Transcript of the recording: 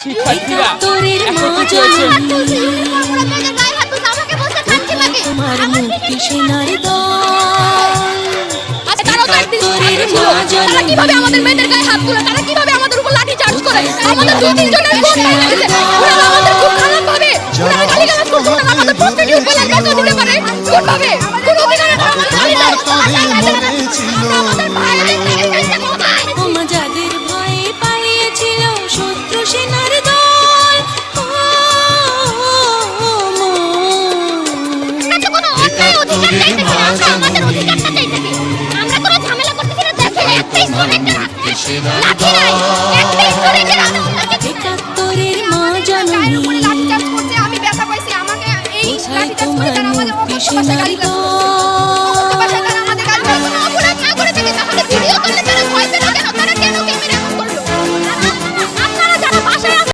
শিক্ষার্থীরা একত্রিত হয়েছে তোমার মুক্তি সেনার তারা কিভাবে আমাদের মেয়েদের গায়ে হাত তুলে, তারা কিভাবে আমাদের উপর লাঠি চার্জ করে, আমাদের দুই তিনজনের ফোন ভেঙে দিয়েছে। ওনারা আমাদের খুব খারাপ ভাবে, ওনারা গালিগালাজ করছে, ওনারা আমাদের ফোন ভিডিও কলে বেচে দিতে পারে কোন ভাবে, কোন অধিকারে তারা আমাদের গালি দেয়। আমরা আমাদের ভাইয়ের ওমা যাদের ভয়ে পালিয়েছিল শত্রু সেনার দল, আমরা তো কোনো অন্যায় অধিকার চাইতেছি না, আমরা আমাদের অধিকারটা চাইতেছি। আমরা কোনো ঝামেলা করতেছি না, দেখেন একটা স্টুডেন্টের লাঠি নাই, একটা স্টুডেন্টের একাত্তরের মা জননী লাঠি চার্জ করছে, আমি ব্যথা পাইছি, আমাকে এই লাঠি চার্জ করে তোমার তারা আমাদের মুক্তি অকস্মাতে সেনার গালি দল।